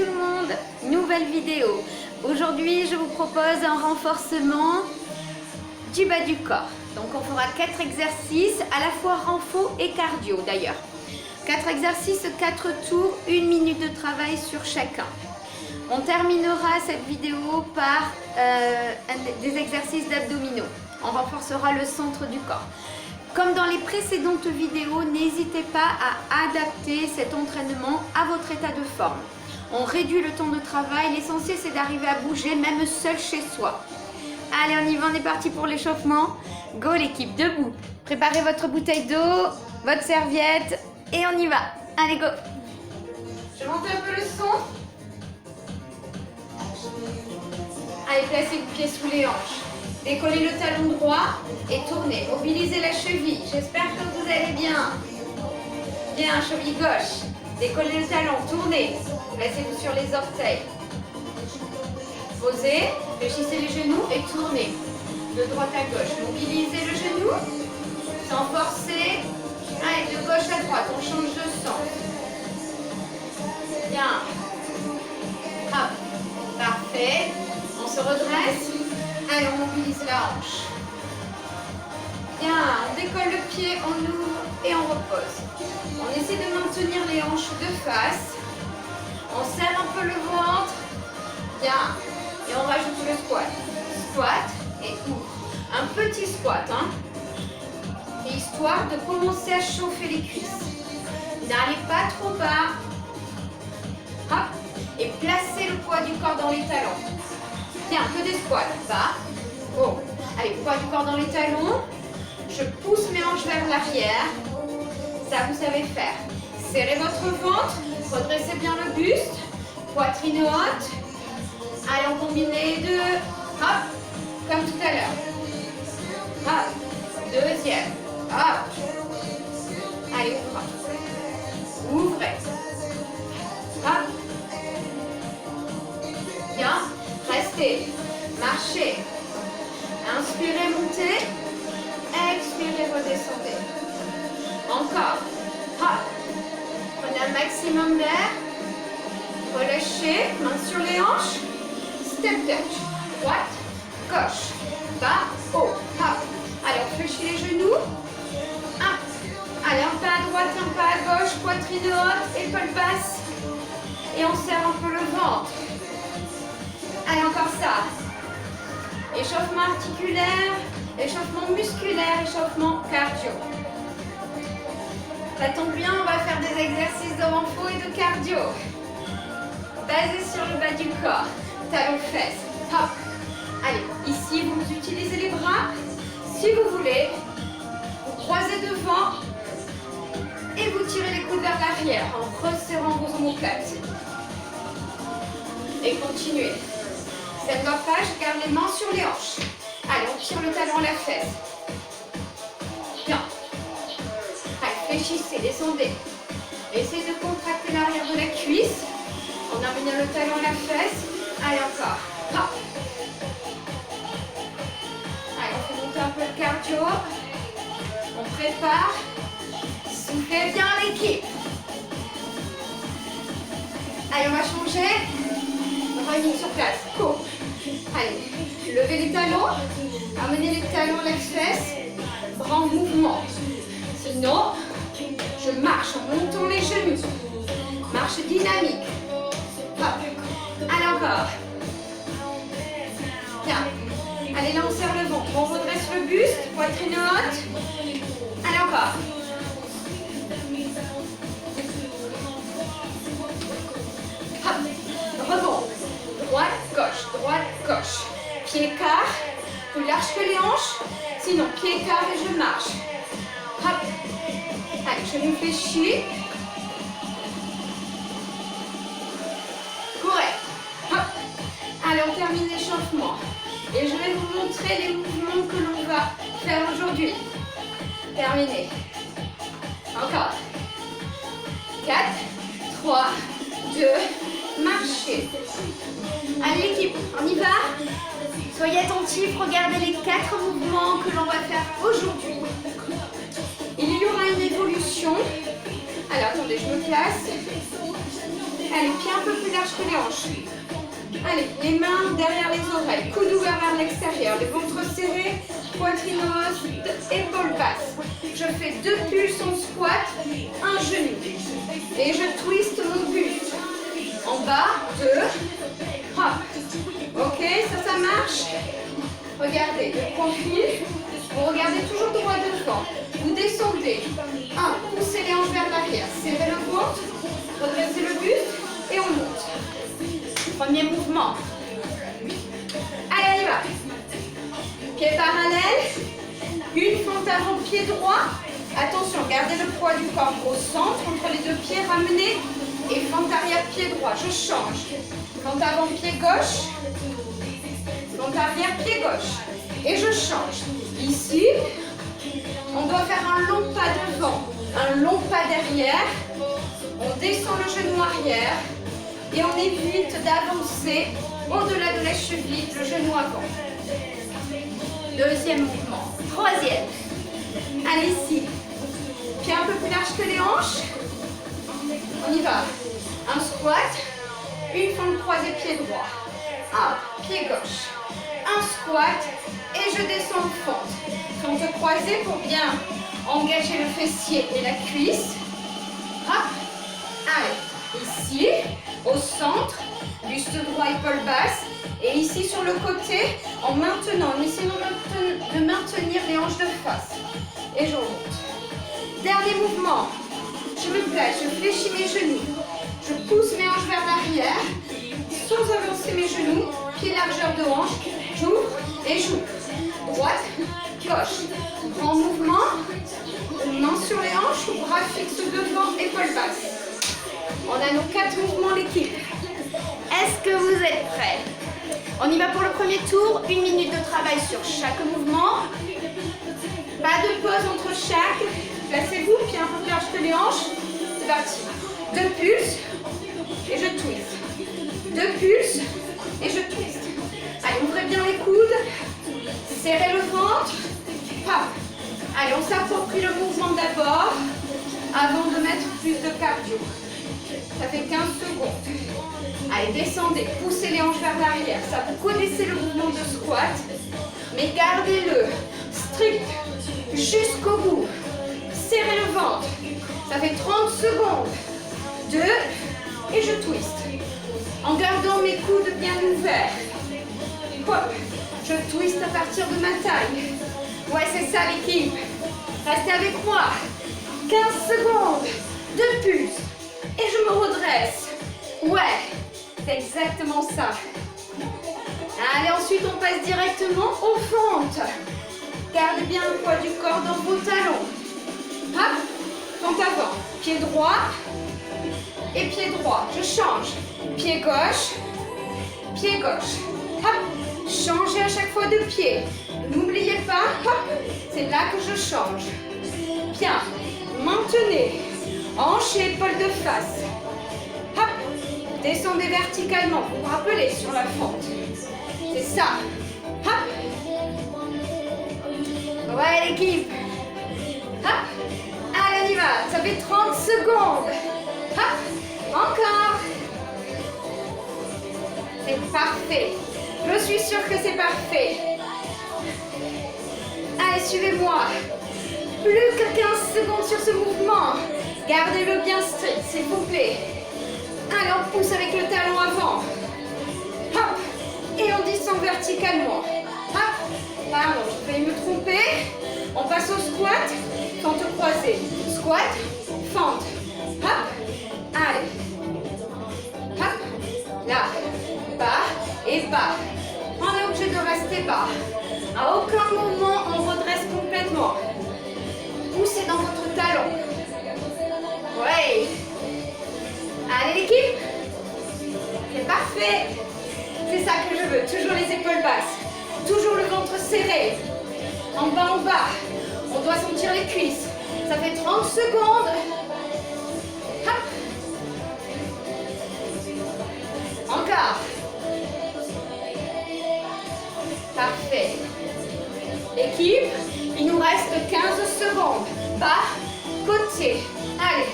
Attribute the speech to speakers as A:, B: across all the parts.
A: tout le monde, nouvelle vidéo. Aujourd'hui je vous propose un renforcement du bas du corps. Donc on fera 4 exercices, à la fois renfo et cardio d'ailleurs. 4 exercices, 4 tours, 1 minute de travail sur chacun. On terminera cette vidéo par des exercices d'abdominaux. On renforcera le centre du corps. Comme dans les précédentes vidéos, n'hésitez pas à adapter cet entraînement à votre état de forme. On réduit le temps de travail, l'essentiel c'est d'arriver à bouger même seul chez soi. Allez, on y va, on est parti pour l'échauffement. Go l'équipe, debout. Préparez votre bouteille d'eau, votre serviette et on y va. Allez, go. Je monte un peu le son. Allez, placez le pied sous les hanches. Décollez le talon droit et tournez. Mobilisez la cheville. J'espère que vous allez bien. Bien, cheville gauche. Décollez le talon, tournez. Placez-vous sur les orteils. Posez, fléchissez les genoux et tournez. De droite à gauche. Mobilisez le genou. Sans forcer. Allez, de gauche à droite. On change de sens. Bien. Hop. Parfait. On se redresse. Allez, on mobilise la hanche. Bien, on décolle le pied, on ouvre et on repose. On essaie de maintenir les hanches de face. On serre un peu le ventre. Bien. Et on rajoute le squat. Squat et ouvre. Un petit squat, hein. Et histoire de commencer à chauffer les cuisses. N'allez pas trop bas. Hop. Et placez le poids du corps dans les talons. Bien, que des squats. Bas. Bon. Allez, poids du corps dans les talons. Je pousse mes hanches vers l'arrière. Ça, vous savez faire. Serrez votre ventre. Redressez bien le buste. Poitrine haute. Allez, on combine les deux. Hop. Comme tout à l'heure. Hop. Deuxième. Hop. Allez, ouvrez. Ouvrez. Hop. Bien. Restez. Marchez. Inspirez, montez. Expirez, redescendez. Encore. Hop. Prenez un maximum d'air. Relâchez. Main sur les hanches. Step touch. Droite, gauche. Bas, haut. Hop. Allez, on fléchit les genoux. Allez, un pas à droite, un pas à gauche. Poitrine haute, épaules basses. Et on serre un peu le ventre. Allez, encore ça. Échauffement articulaire, échauffement musculaire, échauffement cardio. Ça tombe bien, on va faire des exercices de renfo et de cardio. Basés sur le bas du corps. Talons fesses. Hop. Allez, ici, vous utilisez les bras. Si vous voulez, vous croisez devant et vous tirez les coudes vers l'arrière en resserrant vos omoplates. Et continuez. Ça ne va pas, je garde les mains sur les hanches. Allez, on tire le talon à la fesse. Bien. Allez, fléchissez, descendez. Essayez de contracter l'arrière de la cuisse. On amène le talon à la fesse. Allez, encore. Hop. Allez, on fait monter un peu le cardio. On prépare. Soufflez bien l'équipe. Allez, on va changer. Running sur place. Court. Allez, levez les talons. Amenez les talons à la fesse. Bras en mouvement. Sinon, je marche en montant les genoux. Marche dynamique. Hop. Allez, encore. Bien. Allez, là, on serre le ventre. On redresse le buste. Poitrine haute. Allez, encore. Hop. Rebond. Droite, gauche. Pied écart, plus large que les hanches. Sinon, pied écart et je marche. Hop. Allez, je me fléchis. Correct. Hop. Allez, on termine l'échauffement. Et je vais vous montrer les mouvements que l'on va faire aujourd'hui. Terminé. Encore. 4, 3, 2, marchez. Allez l'équipe, on y va. Soyez attentifs, regardez les 4 mouvements que l'on va faire aujourd'hui. Il y aura une évolution. Alors attendez, je me place. Allez, pied un peu plus large que les hanches. Allez, les mains derrière les oreilles, coude ouvert vers l'extérieur, les ventres serrés, poitrine hausse, épaules basses. Je fais 2 pulses en squat, un genou. Et je twiste mon buste. En bas, 2, hop. Ok, ça marche. Regardez, le profil. Vous regardez toujours droit devant. Vous descendez. 1, poussez les hanches vers l'arrière. Serrez le ventre, redressez le buste et on monte. Premier mouvement. Allez, on y va. Pied parallèle. Une fente avant, pied droit. Attention, gardez le poids du corps au centre, entre les deux pieds, ramenez. Et fente arrière, pied droit. Je change. Fente avant, pied gauche. Fente arrière, pied gauche. Et je change. Ici, on doit faire un long pas devant, un long pas derrière. On descend le genou arrière. Et on évite d'avancer au-delà de la cheville, le genou avant. Deuxième mouvement. Troisième. Allez, ici. Pied un peu plus large que les hanches. On y va. Un squat. Une fente croisée, pied droit. Un, pied gauche. Un squat. Et je descends en fente. Fente croisée pour bien engager le fessier et la cuisse. Hop. Allez. Ici, au centre, buste droit, épaule basse. Et ici sur le côté, en maintenant, on essaie de maintenir les hanches de face. Et je remonte. Dernier mouvement. Je me place, je fléchis mes genoux. Je pousse mes hanches vers l'arrière, sans avancer mes genoux. Pied largeur de hanche. J'ouvre et j'ouvre. Droite, gauche. En mouvement, main sur les hanches, bras fixes devant, épaule basse. On a nos 4 mouvements, l'équipe. Est-ce que vous êtes prêts? On y va pour le premier tour. 1 minute de travail sur chaque mouvement. Pas de pause entre chaque. Placez-vous, pied un peu plus large que les hanches. C'est parti. 2 pulses et je twist. 2 pulses et je twist. Allez, ouvrez bien les coudes. Serrez le ventre. Hop. Allez, on s'approprie le mouvement d'abord avant de mettre plus de cardio. Ça fait 15 secondes. Allez, descendez, poussez les hanches vers l'arrière. Ça vous connaissez le mouvement de squat, mais gardez-le strict jusqu'au bout. Serrez le ventre. Ça fait 30 secondes. 2, et je twist. En gardant mes coudes bien ouverts. Hop, je twist à partir de ma taille. Ouais, c'est ça l'équipe. Restez avec moi. 15 secondes. 2 pulses. Et je me redresse. Ouais, c'est exactement ça. Allez, ensuite on passe directement aux fentes. Gardez bien le poids du corps dans vos talons. Hop, fente avant. Pied droit et pied droit. Je change. Pied gauche, pied gauche. Hop, changez à chaque fois de pied. N'oubliez pas, hop, c'est là que je change. Bien, maintenez. Hanches et épaules de face. Hop. Descendez verticalement. Vous vous rappelez sur la fente. C'est ça. Hop. Ouais l'équipe. Hop. Allez, on y va. Ça fait 30 secondes. Hop. Encore. C'est parfait. Je suis sûre que c'est parfait. Allez, suivez-moi. Plus que 15 secondes sur ce mouvement. Gardez-le bien strict, s'il vous plaît. Allez, on pousse avec le talon avant. Hop. Et on descend verticalement. Hop. Pardon, je vais me tromper. On passe au squat. Fente croisée. Squat. Fente. Hop. Allez. Hop. Là. Bas et bas. On est obligé de rester bas. À aucun moment, on redresse complètement. Poussez dans votre talon. Ouais. Allez l'équipe. C'est parfait. C'est ça que je veux. Toujours les épaules basses. Toujours le ventre serré. En bas, en bas. On doit sentir les cuisses. Ça fait 30 secondes. Hop. Encore. Parfait. L'équipe, il nous reste 15 secondes. Bas, côté. Allez.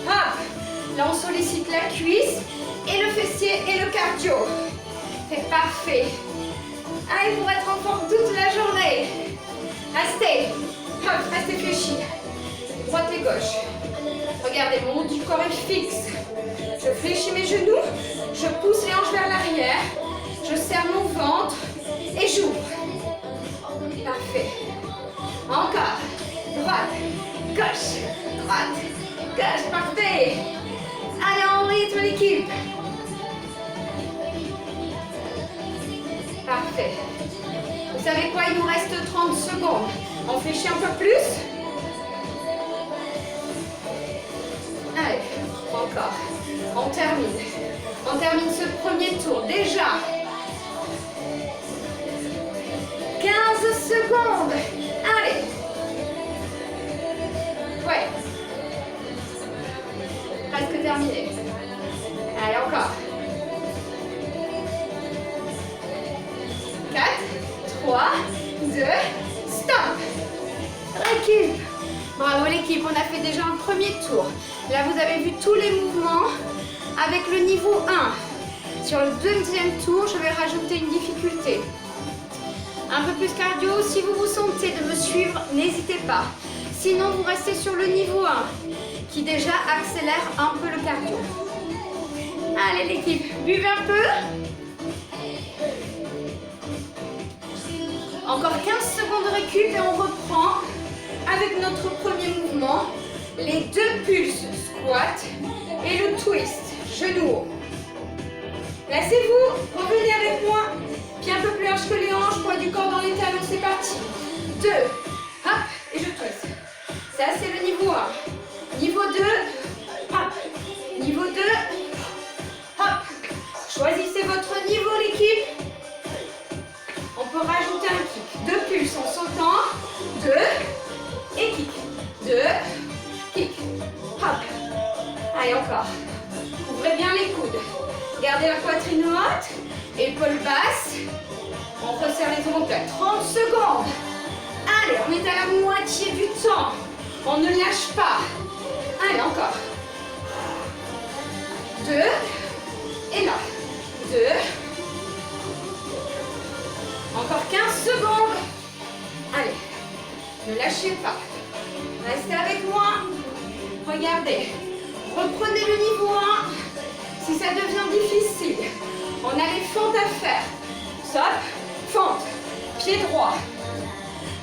A: Hop. Là, on sollicite la cuisse et le fessier et le cardio. C'est parfait. Allez, pour être en forme toute la journée. Restez. Hop, restez fléchis. Droite et gauche. Regardez, mon haut du corps est fixe. Je fléchis mes genoux. Je pousse les hanches vers l'arrière. Je serre mon ventre. Et j'ouvre. Parfait. Encore. Droite, gauche, droite, gauche. Parfait. Allez, en rythme l'équipe. Parfait. Vous savez quoi? Il nous reste 30 secondes. On fléchit un peu plus. Allez, encore. On termine. On termine ce premier tour. Déjà. 15 secondes. Allez. Ouais. Presque terminé. Allez, encore. 4, 3, 2, stop. Récup. Bravo l'équipe, on a fait déjà un premier tour. Là, vous avez vu tous les mouvements avec le niveau 1. Sur le deuxième tour, je vais rajouter une difficulté. Un peu plus cardio. Si vous vous sentez de me suivre, n'hésitez pas. Sinon, vous restez sur le niveau 1, qui déjà accélère un peu le cardio. Allez l'équipe, buvez un peu. Encore 15 secondes de récup et on reprend avec notre premier mouvement. Les deux pulses, squat et le twist, genou haut. Placez-vous, revenez avec moi. Pied un peu plus large que les hanches, poids du corps dans les talons, c'est parti. 2, hop, et je twist. Ça, c'est le niveau 1. Niveau 2, hop. Niveau 2, hop. Choisissez votre niveau, l'équipe. On peut rajouter un kick. 2 pulses en sautant. 2, et kick. 2, kick. Hop. Allez, encore. Ouvrez bien les coudes. Gardez la poitrine haute. Épaules basses. On resserre les omoplates. 30 secondes. Allez, on est à la moitié du temps. On ne lâche pas. Allez, encore. 2. Et là. 2. Encore 15 secondes. Allez. Ne lâchez pas. Restez avec moi. Regardez. Reprenez le niveau 1. Si ça devient difficile, on a les fentes à faire. Stop. Fente. Pied droit.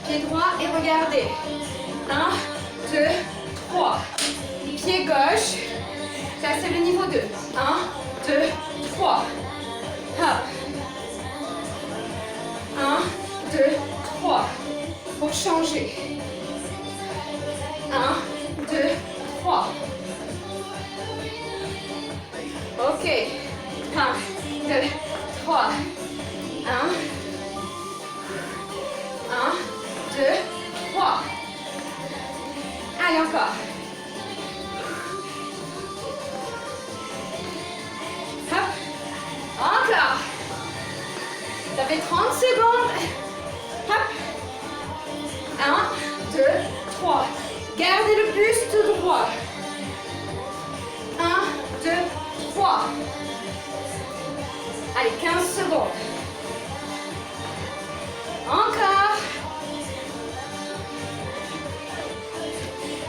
A: Pied droit et regardez. 1, 2, 3. Pied gauche. Ça, c'est le niveau 2. 1, 2, 3. Hop. 1, 2, 3. Pour changer. 1, 2, 3. Ok. 1, 2, 3. 1, 2, 3. Allez, encore. Hop. Encore. Ça fait 30 secondes. Hop. 1, 2, 3. Gardez le buste droit. 1, 2, 3. Allez, 15 secondes. Encore.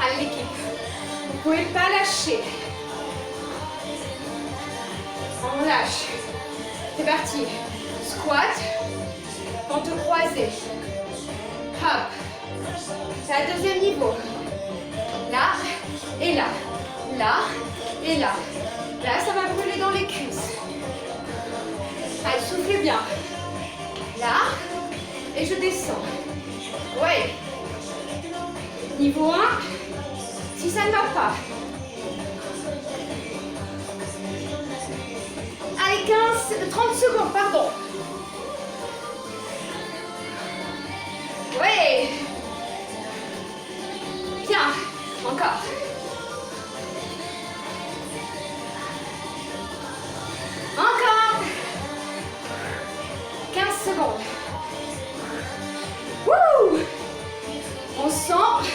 A: Allez l'équipe, vous ne pouvez pas lâcher. On lâche. C'est parti. Squat. Pente croisée. Hop. C'est à deuxième niveau. Là et là. Là et là. Là, ça va brûler dans les cuisses. Allez, soufflez bien. Là. Et je descends. Ouais. Niveau 1. Si ça ne va pas. Allez, 30 secondes, pardon. Ouais. Bien. Encore. Encore. 15 secondes. Wouh! On sent.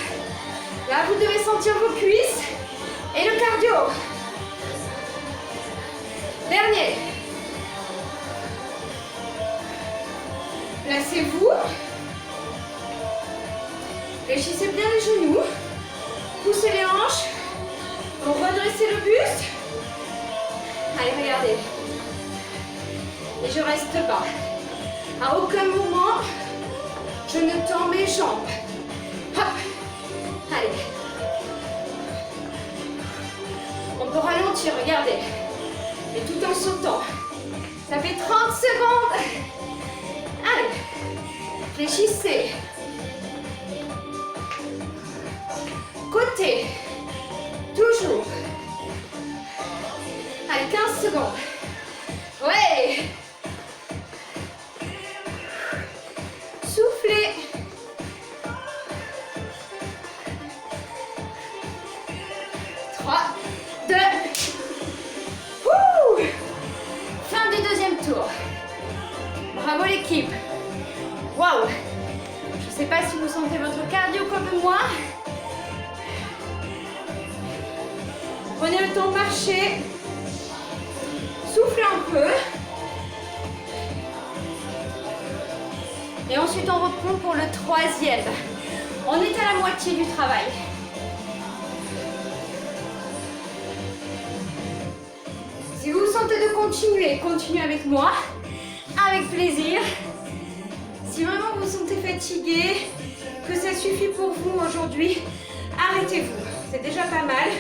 A: Là, vous devez sentir vos cuisses et le cardio. Fléchissez bien les genoux. Poussez les hanches. Pour redresser le buste. Allez, regardez. Et je reste bas. À aucun moment, je ne tends mes jambes. Hop. Allez. On peut ralentir, regardez. Et tout en sautant. Ça fait 30 secondes. Allez. Fléchissez. Côté. Toujours. Allez, 15 secondes. Ouais. Soufflez. 3, 2. Fin du deuxième tour. Bravo l'équipe. Waouh. Je ne sais pas si vous sentez votre cardio comme moi. Prenez le temps de marcher. Soufflez un peu. Et ensuite on reprend pour le troisième. On est à la moitié du travail. Si vous vous sentez de continuer, continuez avec moi. Avec plaisir. Si vraiment vous vous sentez fatigué, que ça suffit pour vous aujourd'hui, arrêtez-vous. C'est déjà pas mal.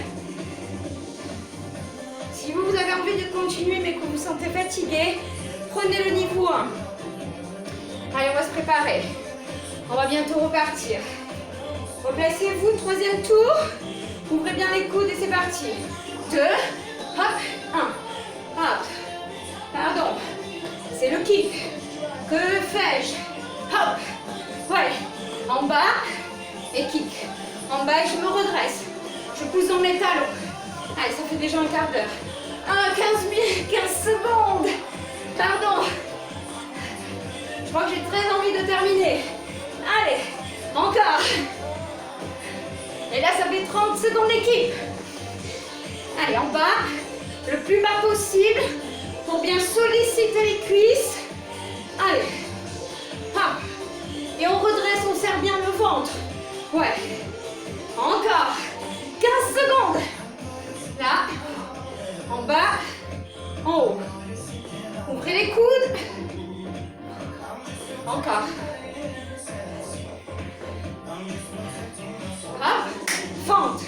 A: Si vous avez envie de continuer mais que vous vous sentez fatigué, prenez le niveau 1. Allez, on va se préparer. On va bientôt repartir. Replacez-vous, troisième tour. Ouvrez bien les coudes et c'est parti. 2, hop, 1, hop. Pardon, c'est le kick. Que fais-je? Hop, ouais. En bas et kick. En bas et je me redresse. Je pousse dans mes talons. Allez, ça fait déjà un quart d'heure. 15 secondes. Pardon. Je crois que j'ai très envie de terminer. Allez, encore. Et là, ça fait 30 secondes d'équipe. Allez, en bas, le plus bas possible pour bien solliciter les cuisses. Allez, hop. Et on redresse, on serre bien le ventre. Ouais. Encore. 15 secondes. Là, en bas, en haut. Ouvrez les coudes. Encore. Hop, fente,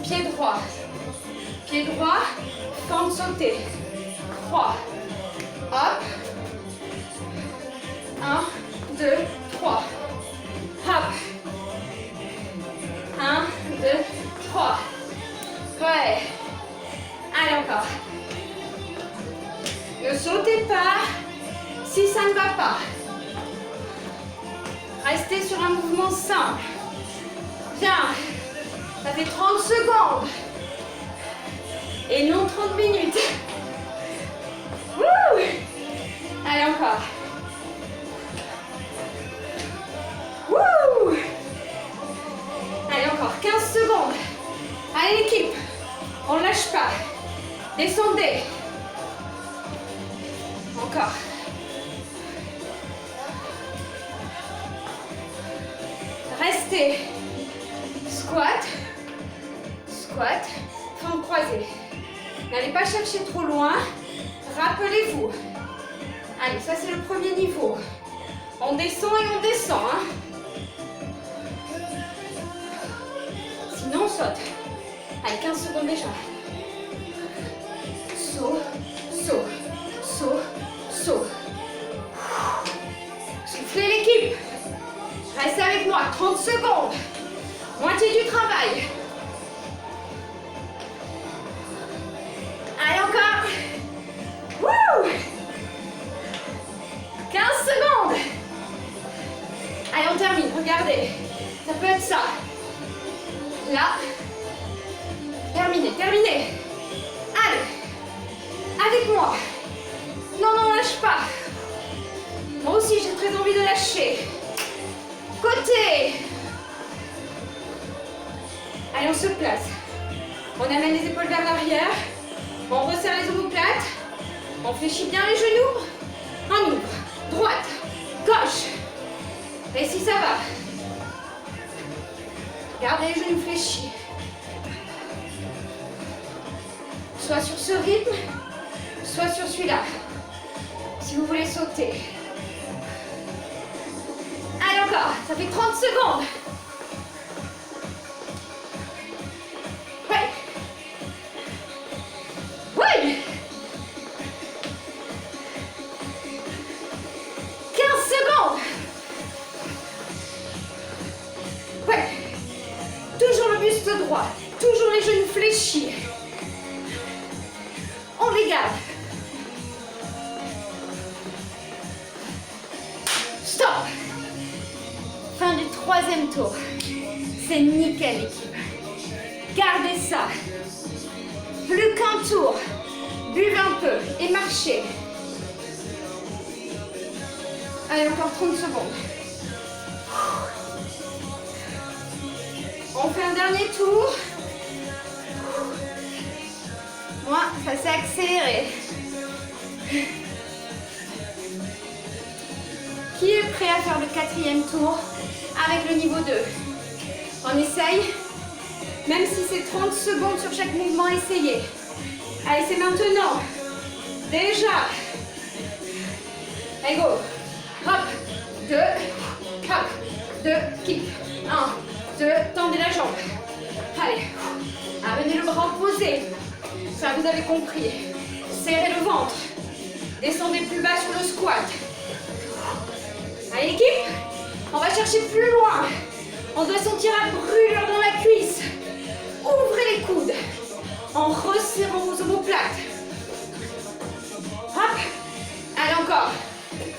A: pied droit, fente sautée, 3, hop, 1, 2, 3, hop, 1, 2, 3, ouais, allez encore, ne sautez pas si ça ne va pas, restez sur un mouvement simple. Bien, ça fait 30 secondes et non 30 minutes. Wouh! Allez, encore. Wouh! Allez, encore 15 secondes. Allez, l'équipe, on ne lâche pas. Descendez. Encore. Restez. Squat, squat, fente croisée. N'allez pas chercher trop loin. Rappelez-vous. Allez, ça c'est le premier niveau. On descend et on descend. Hein. Sinon on saute. Allez, 15 secondes déjà. Saut, saut, saut, saut. Soufflez l'équipe. Restez avec moi, 30 secondes. Moitié du travail. Allez, encore. Wouh! 15 secondes. Allez, on termine. Regardez. Ça peut être ça. Là. Terminé, terminé. Allez. Avec moi. Non, non, lâche pas. Moi aussi, j'ai très envie de lâcher. Côté. Allez, on se place. On amène les épaules vers l'arrière. On resserre les omoplates. On fléchit bien les genoux. On ouvre. Droite, gauche. Et si ça va. Gardez les genoux fléchis. Soit sur ce rythme, soit sur celui-là. Si vous voulez sauter. Allez encore, ça fait 30 secondes. Ouais. Ouais. 15 secondes. Ouais. Toujours le buste droit, toujours les genoux fléchis. On les garde. Stop. Fin du troisième tour. C'est nickel l'équipe. Gardez ça. Plus qu'un tour. Buvez un peu et marchez. Allez, encore 30 secondes. On fait un dernier tour. Moi, ça s'est accéléré. Qui est prêt à faire le quatrième tour avec le niveau 2? On essaye. Même si c'est 30 secondes sur chaque mouvement, essayez. Allez, c'est maintenant. Déjà. Allez, go. Hop. 2. Hop. 2. Keep. 1, 2. Tendez la jambe. Allez. Amenez le bras opposé. Ça, vous avez compris. Serrez le ventre. Descendez plus bas sur le squat. Allez, l'équipe. On va chercher plus loin. On doit sentir la brûlure dans la cuisse. Ouvrez les coudes en resserrant vos omoplates. Hop. Allez, encore.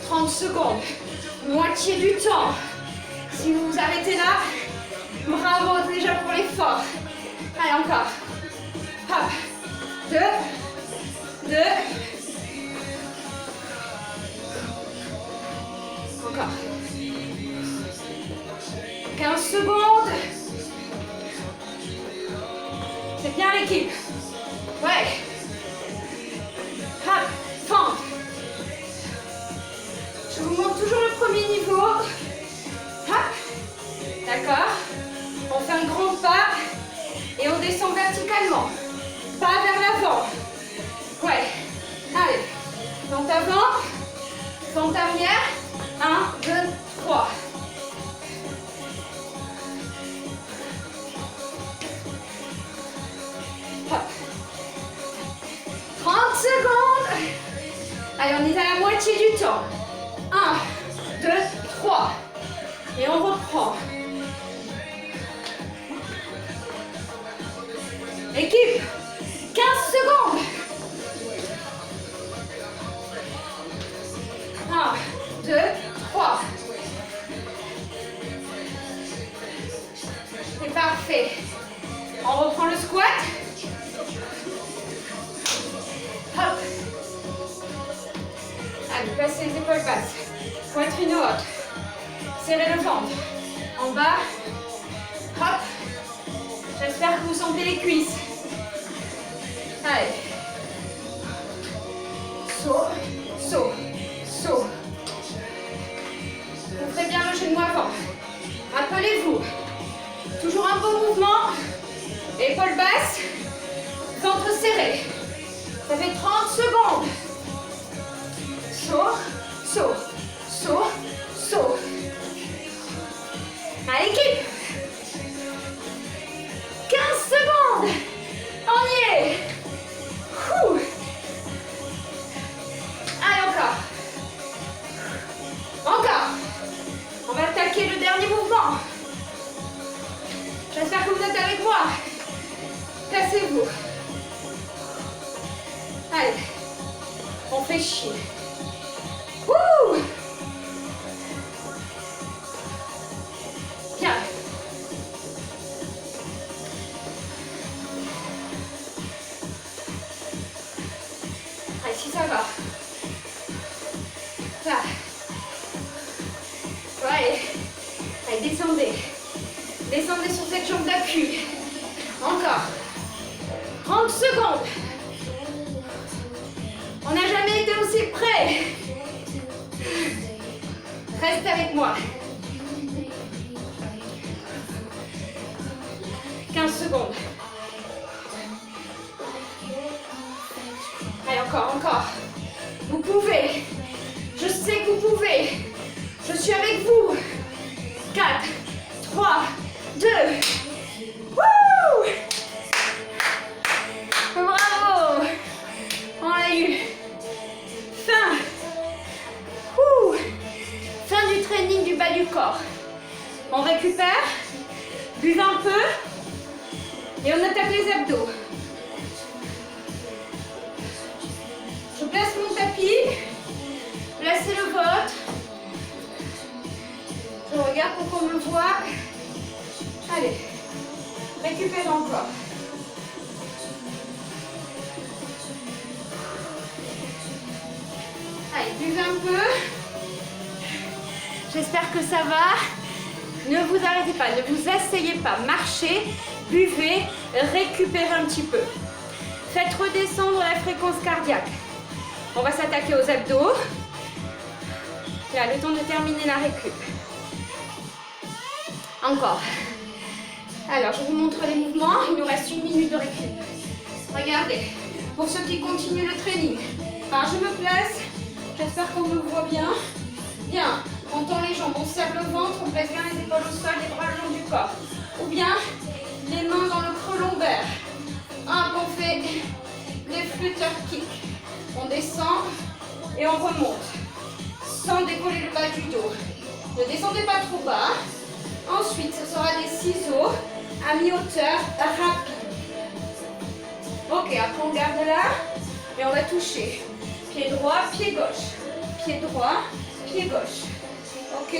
A: 30 secondes. Moitié du temps. Si vous vous arrêtez là, bravo déjà pour l'effort. Allez, encore. Hop. 2. 2. Encore. 15 secondes. C'est bien l'équipe. Ouais. Hop. Fente. Je vous montre toujours le premier niveau. Hop. D'accord. On fait un grand pas et on descend verticalement. Pas vers l'avant. Ouais. Allez. Fente avant. Fente arrière. 1, 2, 3. Hop. 30 secondes. Allez, on est à la moitié du temps. 1, 2, 3. Et on reprend. Équipe, 15 secondes. 1, 2, 3. C'est parfait. On reprend le squat. Hop. Allez, placez les épaules basses. Poitrine haute. Serrez le ventre. En bas. Hop. J'espère que vous sentez les cuisses. Allez. Saut, saut, saut. Ouvrez bien le genou avant. Rappelez-vous. Toujours un beau mouvement. Épaules basses. Ventre serré. Ça fait 30 secondes. Saut, saut, saut, saut. Allez, équipe. 15 secondes. On y est. Ouh. Allez, encore. Encore. On va attaquer le dernier mouvement. J'espère que vous êtes avec moi. Cassez-vous. Allez. On fait chier. Ouh. Bien. Allez, si ça va. Là. Ouais. Allez, descendez. Descendez sur cette jambe d'appui. Encore. 30 secondes. On n'a jamais été aussi près. Reste avec moi. du corps. On récupère, buvez un peu et on attaque les abdos. Je place mon tapis, placez le vôtre. Je regarde pour qu'on me voit. Allez, récupérez encore. Allez, buvez un peu. J'espère que ça va. Ne vous arrêtez pas, ne vous asseyez pas. Marchez, buvez, récupérez un petit peu. Faites redescendre la fréquence cardiaque. On va s'attaquer aux abdos. Là, le temps de terminer la récup. Encore. Alors, je vous montre les mouvements. Il nous reste 1 minute de récup. Regardez. Pour ceux qui continuent le training. Alors, je me place. J'espère qu'on me voit bien. Bien. On tend les jambes, on serre le ventre, on place bien les épaules au sol, les bras le long du corps. Ou bien, les mains dans le creux lombaire. Hop, on fait les flutter kicks. On descend et on remonte. Sans décoller le bas du dos. Ne descendez pas trop bas. Ensuite, ce sera des ciseaux à mi-hauteur, rapide. Ok, après on garde là. Et on va toucher. Pied droit, pied gauche. Pied droit, pied gauche. Ok.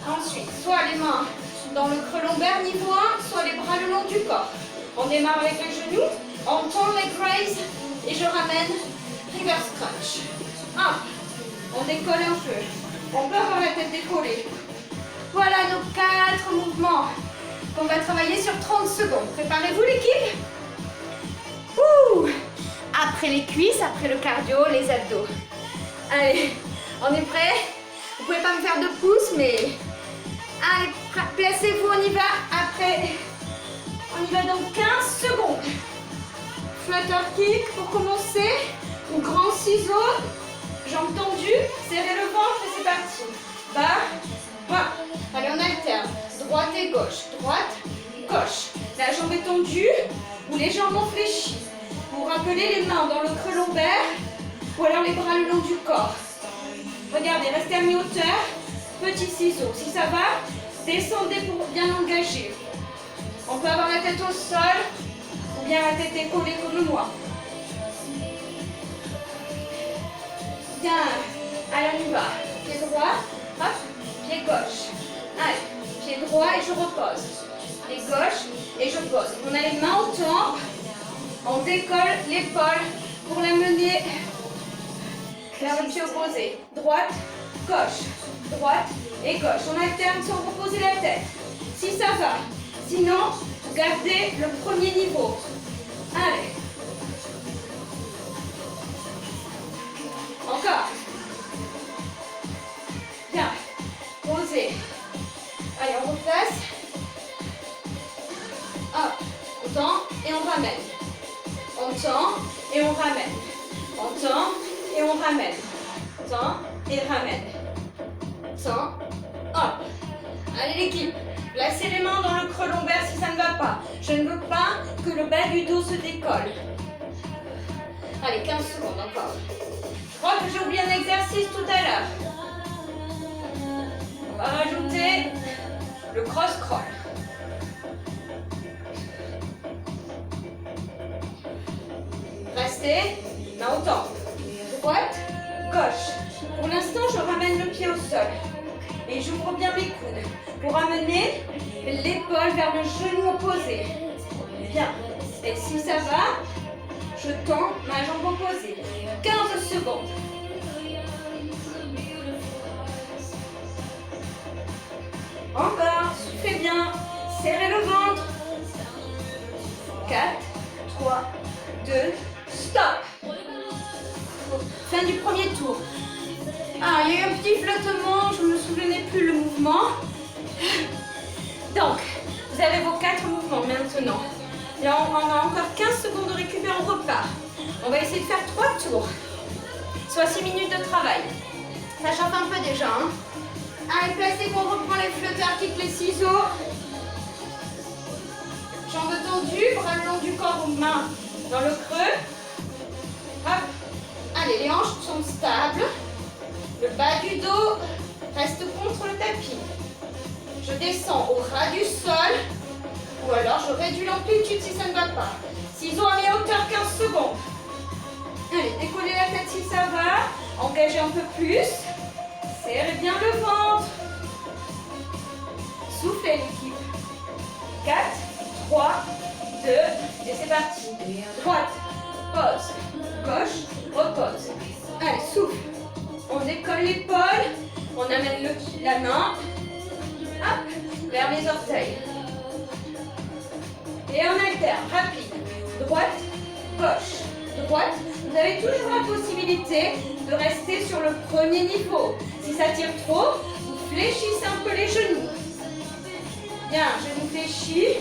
A: Ensuite, soit les mains dans le creux lombaire niveau 1, soit les bras le long du corps. On démarre avec les genoux, on tend les raise et je ramène reverse crunch. On décolle un peu. On peut avoir la tête décollée. Voilà nos 4 mouvements qu'on va travailler sur 30 secondes. Préparez-vous l'équipe. Ouh. Après les cuisses, après le cardio, les abdos. Allez, on est prêt? Vous pouvez pas me faire de pouces, mais... Allez, placez-vous, on y va. Après, on y va dans 15 secondes. Flutter kick pour commencer. Ou grand ciseau. Jambes tendues. Serrez le ventre et c'est parti. Bas, bas. Allez, on alterne. Droite et gauche. Droite, gauche. La jambe est tendue ou les jambes ont fléchi. Vous rappelez les mains dans le creux lombaire ou alors les bras le long du corps. Regardez, restez à mi-hauteur. Petit ciseau. Si ça va, descendez pour bien engager. On peut avoir la tête au sol ou bien la tête épaulée comme moi. Bien. Allez, on y va. Pied droit, hop, pied gauche. Allez, pied droit et je repose. Pied gauche et je pose. On a les mains au temple. On décolle l'épaule pour la mener vers le pied opposé. Droite, gauche, droite et gauche. On alterne sans reposer la tête. Si ça va. Sinon, gardez le premier niveau. Allez. Encore. Bien. Posez. Allez, on replace. Hop. On tend et on ramène. On tend et on ramène. On tend et on ramène. Tend et ramène. Tend. Hop. Allez l'équipe. Placez les mains dans le creux lombaire si ça ne va pas. Je ne veux pas que le bas du dos se décolle. Allez, 15 secondes encore. Je crois que j'ai oublié un exercice tout à l'heure. On va rajouter le cross-crawl. Restez, main au temple. Droite, gauche. Pour l'instant, je ramène le pied au sol. Et j'ouvre bien mes coudes. Pour amener l'épaule vers le genou opposé. Bien. Et si ça va, je tends ma jambe opposée. 15 secondes. Encore. Soufflez bien. Serrez le ventre. 4, 3, 2, stop. Fin du premier tour. Ah, il y a eu un petit flottement, je ne me souvenais plus le mouvement. Donc, vous avez vos 4 mouvements maintenant. Là, on a encore 15 secondes de récup et on repart. On va essayer de faire 3 tours. Soit 6 minutes de travail. Ça chauffe un peu déjà. Hein. Allez, placez qu'on reprend les flotteurs, kick les ciseaux. Jambes tendues, bras le long du corps ou main dans le creux. Hop. Allez, les hanches sont stables. Le bas du dos reste contre le tapis. Je descends au ras du sol, ou alors je réduis l'amplitude si ça ne va pas. Ciseaux à mi-hauteur, 15 secondes. Allez, décollez la tête si ça va, engagez un peu plus, serrez bien le ventre. Soufflez l'équipe. 4, 3, 2, et c'est parti. Droite, pause, gauche, repose. Allez, souffle. On décolle l'épaule, on amène la main, hop, vers les orteils. Et on alterne, rapide. Droite, gauche, droite. Vous avez toujours la possibilité de rester sur le premier niveau. Si ça tire trop, vous fléchissez un peu les genoux. Bien, genoux fléchis.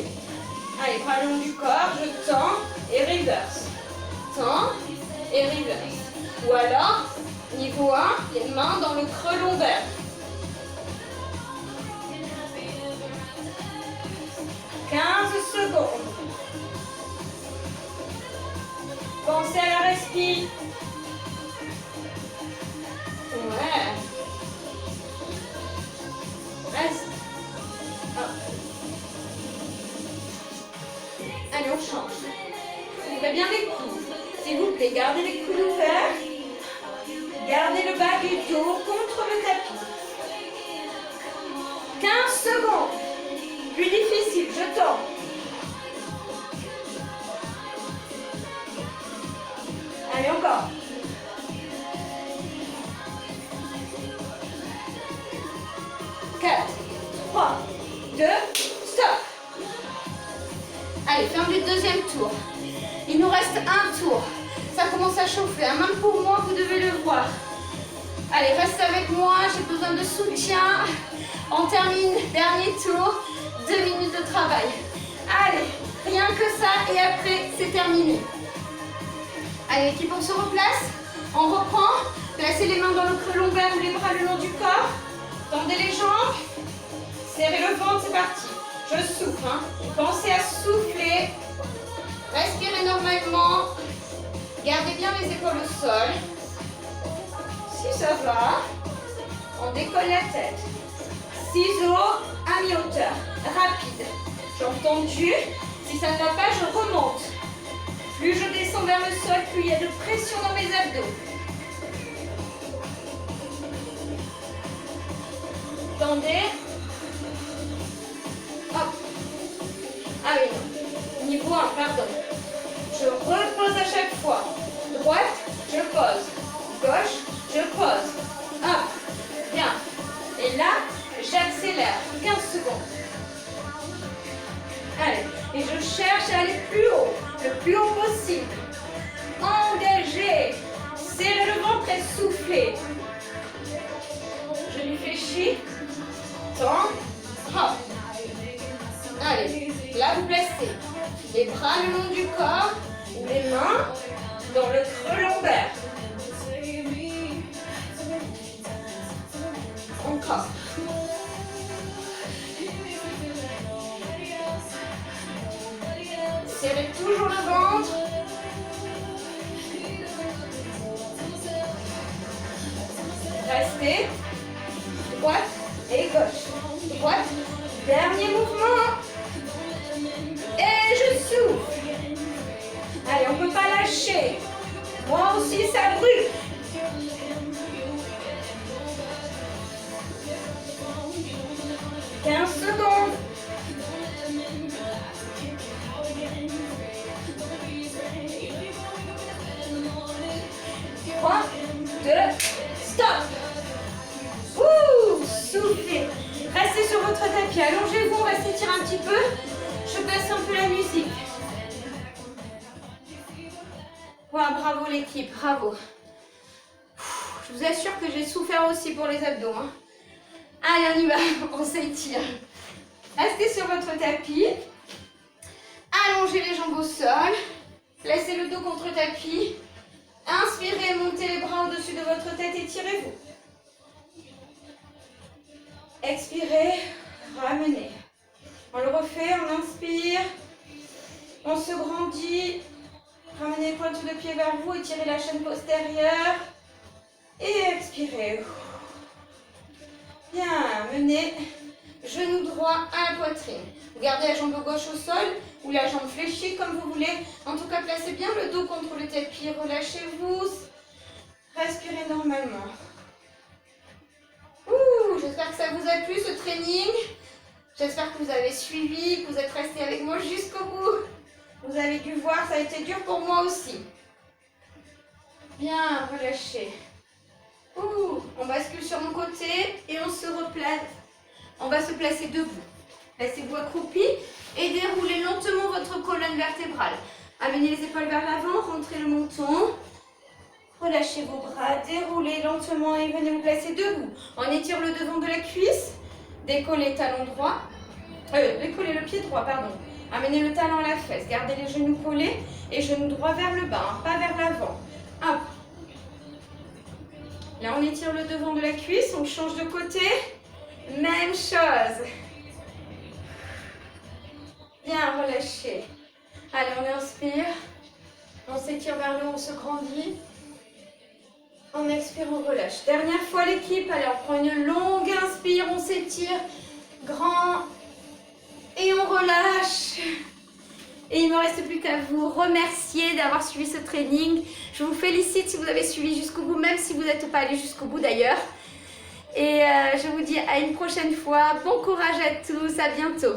A: Allez, bras long du corps, je tends et reverse. Tends et reverse. Ou alors, niveau 1, les mains dans le creux lombaire. « 15 secondes. Pensez à la respiration. Ouais. Reste. Hop. Allez, on change. Ouvrez bien les coudes. S'il vous plaît, gardez les coudes ouverts. Gardez le bas du dos contre le tapis. 15 secondes. Plus difficile, je tends. Allez, encore. 4, 3, 2, stop. Allez, fin du deuxième tour. Il nous reste un tour. Ça commence à chauffer. Même pour moi, vous devez le voir. Allez, reste avec moi. J'ai besoin de soutien. On termine. Dernier tour. 2 minutes de travail. Allez, rien que ça. Et après, c'est terminé. Allez, l'équipe, on se replace. On reprend. Placez les mains dans le creux lombaire ou les bras le long du corps. Tendez les jambes. Serrez le ventre. C'est parti. Je souffle. Pensez à souffler. Respirez normalement. Gardez bien les épaules au sol. Si ça va, on décolle la tête. Ciseaux à mi-hauteur. Rapide. Jambes tendues. Si ça ne va pas, je remonte. Plus je descends vers le sol, plus il y a de pression dans mes abdos. Tendez. Hop. Ah oui, non. Niveau 1, pardon. Je repose à chaque fois. Droite, je pose. Gauche, je pose. Hop. Bien. Et là, j'accélère. 15 secondes. Allez. Et je cherche à aller plus haut. Le plus haut possible. Engagez. Serrez le ventre et soufflez. Je lui fléchis. Tends. Hop. Allez. Là, vous placez les bras le long du corps. Les mains dans le creux lombaire. Encore. Serrez toujours le ventre. Restez. Droite et gauche. Droite. Dernier mouvement. Et je souffle. Allez, on ne peut pas lâcher. Moi aussi, ça brûle. « 15 secondes. » 3, 2, stop. Ouh, soufflez. Restez sur votre tapis. Allongez-vous, on va s'étirer un petit peu. Je baisse un peu la musique. Ouais, bravo l'équipe, bravo. Je vous assure que j'ai souffert aussi pour les abdos. Hein. Allez, on y va, on s'étire. Restez sur votre tapis. Allongez les jambes au sol. Laissez le dos contre le tapis. Inspirez, montez les bras au-dessus de votre tête, étirez-vous. Expirez, ramenez. On le refait, on inspire. On se grandit. Ramenez les pointes de pied vers vous, étirez la chaîne postérieure. Et expirez. Bien, menez. Genou droit à la poitrine. Vous gardez la jambe gauche au sol ou la jambe fléchie comme vous voulez. En tout cas, placez bien le dos contre le tapis. Relâchez-vous. Respirez normalement. Ouh, j'espère que ça vous a plu ce training. J'espère que vous avez suivi, que vous êtes resté avec moi jusqu'au bout. Vous avez dû voir, ça a été dur pour moi aussi. Bien, relâchez. Ouh, on bascule sur mon côté et on se replace. On va se placer debout. Laissez-vous accroupi et déroulez lentement votre colonne vertébrale. Amenez les épaules vers l'avant, rentrez le menton. Relâchez vos bras, déroulez lentement et venez vous placer debout. On étire le devant de la cuisse. Décollez talon droit. Décollez le pied droit, pardon. Amenez le talon à la fesse. Gardez les genoux collés et genoux droit vers le bas, hein, pas vers l'avant. Hop. Là, on étire le devant de la cuisse. On change de côté. Même chose. Bien, relâchez. Allez, on inspire. On s'étire vers le haut, on se grandit. On expire, on relâche. Dernière fois l'équipe. Allez, on prend une longue inspire. On s'étire. Grand. Et on relâche. Et il ne me reste plus qu'à vous remercier d'avoir suivi ce training. Je vous félicite si vous avez suivi jusqu'au bout, même si vous n'êtes pas allé jusqu'au bout d'ailleurs. Et je vous dis à une prochaine fois. Bon courage à tous. À bientôt.